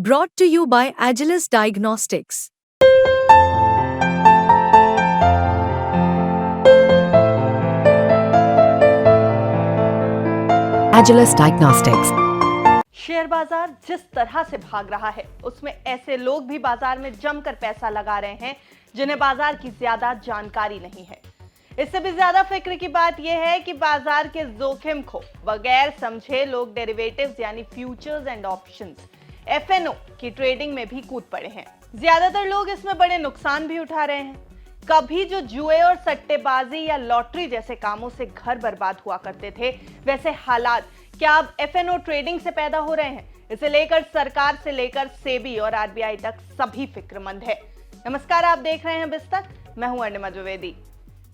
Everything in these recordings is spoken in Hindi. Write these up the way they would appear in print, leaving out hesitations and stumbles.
Brought to you by Agilus Diagnostics. Agilus Diagnostics. Share बाजार जिस तरह से भाग रहा है उसमें ऐसे लोग भी बाजार में जमकर पैसा लगा रहे हैं जिन्हें बाजार की ज्यादा जानकारी नहीं है। इससे भी ज्यादा फिक्र की बात यह है कि बाजार के जोखिम को बगैर समझे लोग डेरिवेटिव्स यानी फ्यूचर्स एंड ऑप्शंस एफएनओ की ट्रेडिंग में भी कूद पड़े हैं। ज्यादातर लोग इसमें बड़े नुकसान भी उठा रहे हैं। कभी जो जुए और सट्टेबाजी या लॉटरी जैसे कामों से घर बर्बाद हुआ करते थे, वैसे हालात क्या अब एफएनओ ट्रेडिंग से पैदा हो रहे हैं? इसे लेकर सरकार से लेकर सेबी और आरबीआई तक सभी फिक्रमंद है। नमस्कार, आप देख रहे हैं बिस्तक, मैं हूं अर्णिमा द्विवेदी।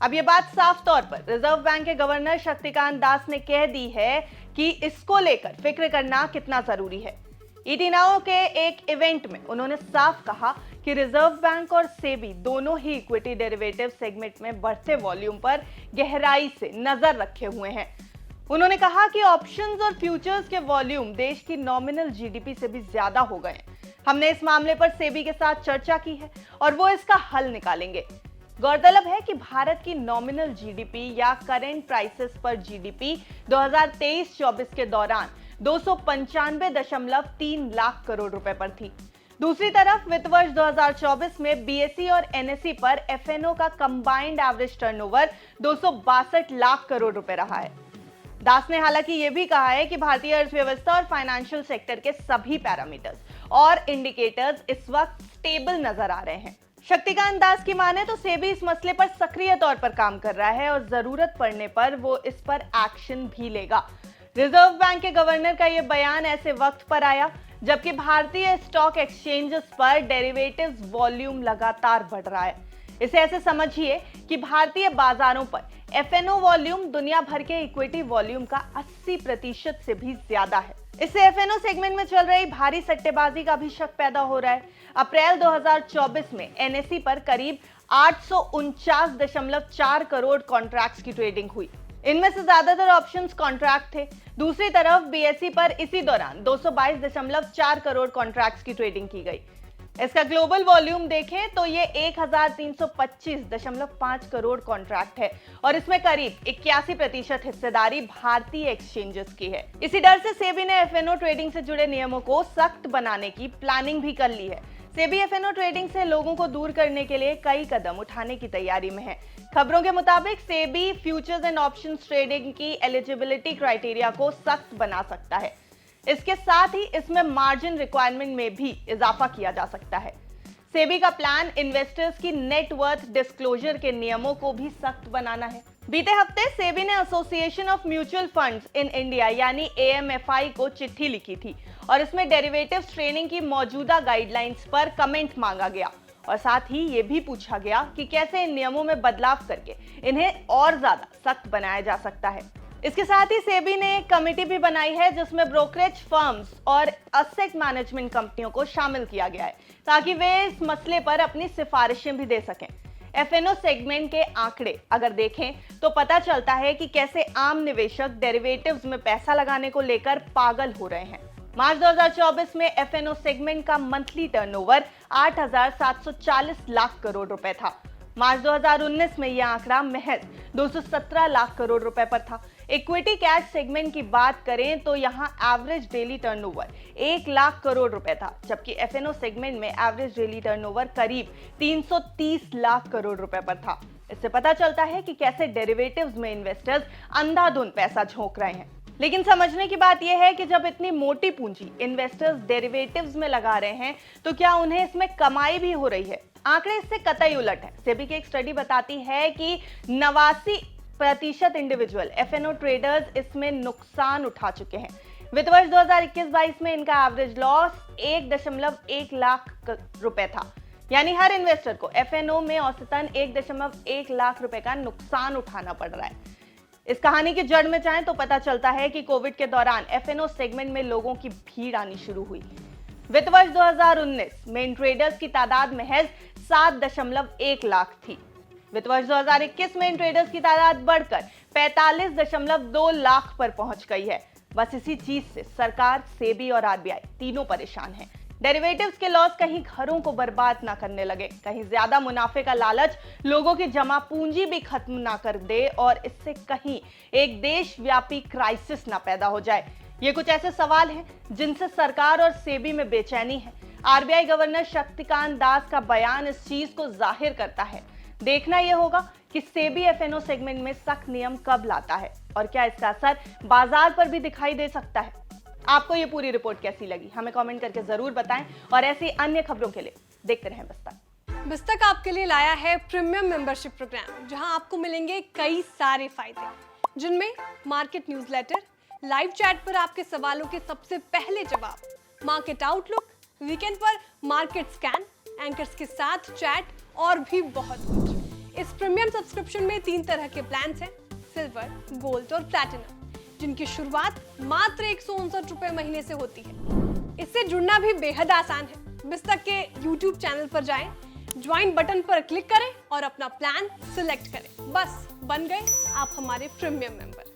अब ये बात साफ तौर पर रिजर्व बैंक के गवर्नर शक्तिकांत दास ने कह दी है कि इसको लेकर फिक्र करना कितना जरूरी है। ईडी नाउ के एक इवेंट में उन्होंने साफ कहा कि रिजर्व बैंक और सेबी दोनों ही इक्विटी डेरिवेटिव सेगमेंट में बढ़ते वॉल्यूम पर गहराई से नजर रखे हुए हैं। उन्होंने कहा कि ऑप्शंस और फ्यूचर्स के वॉल्यूम देश की नॉमिनल जीडीपी से भी ज्यादा हो गए हैं। हमने इस मामले पर सेबी के साथ चर्चा की है और वो इसका हल निकालेंगे। गौरतलब है कि भारत की नॉमिनल जीडीपी या करेंट प्राइसेस पर जीडीपी 2023-24 के दौरान 295.3 लाख करोड़ रुपए पर थी। दूसरी तरफ वित्त वर्ष 2024 में बीएसई और एनएसई पर एफएनओ का combined average turnover 262 lakh crore रुपए रहा है। दास ने हालांकि यह भी कहा है कि भारतीय अर्थव्यवस्था और फाइनेंशियल सेक्टर के सभी पैरामीटर्स और इंडिकेटर्स इस वक्त स्टेबल नजर आ रहे हैं। शक्तिकांत दास की माने तो सेबी इस मसले पर सक्रिय तौर पर काम कर रहा है और जरूरत पड़ने पर वो इस पर एक्शन भी लेगा। रिजर्व बैंक के गवर्नर का यह बयान ऐसे वक्त पर आया जबकि भारतीय स्टॉक एक्सचेंजेस पर डेरिवेटिव्स वॉल्यूम लगातार बढ़ रहा है। इसे ऐसे समझिए कि भारतीय बाजारों पर एफएनओ वॉल्यूम दुनिया भर के इक्विटी वॉल्यूम का 80% से भी ज्यादा है। इससे एफएनओ सेगमेंट में चल रही भारी सट्टेबाजी का भी शक पैदा हो रहा है। अप्रैल 2024 में एनएसई पर करीब 849.4 करोड़ कॉन्ट्रैक्ट्स की ट्रेडिंग हुई। इनमें से ज्यादातर ऑप्शंस कॉन्ट्रैक्ट थे। दूसरी तरफ बीएसई पर इसी दौरान 222.4 करोड़ कॉन्ट्रैक्ट्स की ट्रेडिंग की गई। इसका ग्लोबल वॉल्यूम देखें तो ये 1325.5 करोड़ कॉन्ट्रैक्ट है और इसमें करीब 81% हिस्सेदारी भारतीय एक्सचेंजेस की है। इसी डर से सेबी ने एफएनओ ट्रेडिंग से जुड़े नियमों को सख्त बनाने की प्लानिंग भी कर ली है। सेबी एफएनओ ट्रेडिंग से लोगों को दूर करने के लिए कई कदम उठाने की तैयारी में है। खबरों के मुताबिक SEBI futures and options trading की एलिजिबिलिटी क्राइटेरिया को सख्त बना सकता है। इसके साथ ही इसमें मार्जिन रिक्वायरमेंट में भी इजाफा किया जा सकता है। सेबी का प्लान इन्वेस्टर्स की नेट वर्थ डिस्क्लोजर के नियमों को भी सख्त बनाना है। बीते हफ्ते सेबी ने association of mutual funds in India यानी एएमएफआई को चिट्ठी लिखी थी और इसमें डेरिवेटिव्स ट्रेडिंग की मौजूदा गाइडलाइंस पर कमेंट मांगा गया और साथ ही ये भी पूछा गया कि कैसे इन नियमों में बदलाव करके इन्हें और ज्यादा सख्त बनाया जा सकता है। इसके साथ ही सेबी ने एक कमेटी भी बनाई है जिसमें ब्रोकरेज फर्म्स और असेट मैनेजमेंट कंपनियों को शामिल किया गया है ताकि वे इस मसले पर अपनी सिफारिशें भी दे सकें। एफएनओ सेगमेंट के आंकड़े अगर देखें तो पता चलता है कि कैसे आम निवेशक डेरिवेटिव्स में पैसा लगाने को लेकर पागल हो रहे हैं। मार्च 2024 में एफएनओ सेगमेंट का मंथली टर्नओवर 8,740 लाख करोड़ रुपए था। मार्च 2019 में यह आंकड़ा महज 217 लाख करोड़ रुपए पर था। इक्विटी कैश सेगमेंट की बात करें तो यहां average daily turnover 1 lakh crore रुपए था, जबकि एफएनओ सेगमेंट में एवरेज डेली टर्नओवर करीब 330 लाख करोड़ रुपए पर था। इससे पता चलता है कि कैसे डेरिवेटिव्स में इन्वेस्टर्स अंधाधुंध पैसा झोंक रहे हैं। लेकिन समझने की बात यह है कि जब इतनी मोटी पूंजी इन्वेस्टर्स डेरिवेटिव्स में लगा रहे हैं तो क्या उन्हें इसमें कमाई भी हो रही है? आंकड़े इससे कतई उलट है। सेबी की एक स्टडी बताती है कि 89% इंडिविजुअल एफएनओ ट्रेडर्स इसमें नुकसान उठा चुके हैं। वित्त वर्ष 2021-22 में इनका एवरेज लॉस 1.1 लाख रुपए था, यानी हर इन्वेस्टर को एफएनओ में औसतन 1.1 लाख रुपए का नुकसान उठाना पड़ रहा है। इस कहानी की जड़ में जाएं तो पता चलता है कि कोविड के दौरान एफएनओ सेगमेंट में लोगों की भीड़ आनी शुरू हुई। वित्त वर्ष 2019 में इन ट्रेडर्स की तादाद महज 7.1 लाख थी। वित्त वर्ष 2021 में इन ट्रेडर्स की तादाद बढ़कर 45.2 लाख पर पहुंच गई है। बस इसी चीज से सरकार, सेबी और आरबीआई तीनों परेशान हैं। डेरिवेटिव्स के लॉस कहीं घरों को बर्बाद ना करने लगे, कहीं ज्यादा मुनाफे का लालच लोगों की जमा पूंजी भी खत्म ना कर दे और इससे कहीं एक देशव्यापी क्राइसिस ना पैदा हो जाए। ये कुछ ऐसे सवाल हैं जिनसे सरकार और सेबी में बेचैनी है। आरबीआई गवर्नर शक्तिकांत दास का बयान इस चीज को जाहिर करता है। देखना यह होगा कि सेबी एफएनओ सेगमेंट में सख्त नियम कब लाता है और क्या इसका असर बाजार पर भी दिखाई दे सकता है। आपको ये पूरी रिपोर्ट कैसी लगी, हमें कमेंट करके जरूर बताएं और ऐसी अन्य खबरों के लिए देखते रहें बस्तक। बस्तक आपके लिए लाया है प्रीमियम मेंबरशिप प्रोग्राम, जहां आपको मिलेंगे कई सारे फायदे, जिनमें मार्केट न्यूज़लेटर, लाइव चैट पर आपके सवालों के सबसे पहले जवाब, मार्केट आउटलुक, वीकेंड पर मार्केट स्कैन, एंकर्स के साथ चैट और भी बहुत कुछ। इस प्रीमियम सब्सक्रिप्शन में 3 तरह के प्लान्स हैं, सिल्वर, गोल्ड और प्लैटिनम, जिनकी शुरुआत मात्र 159 रुपए महीने से होती है। इससे जुड़ना भी बेहद आसान है। बस्तक के YouTube चैनल पर जाएं, ज्वाइन बटन पर क्लिक करें और अपना प्लान सिलेक्ट करें। बस बन गए आप हमारे प्रीमियम मेंबर।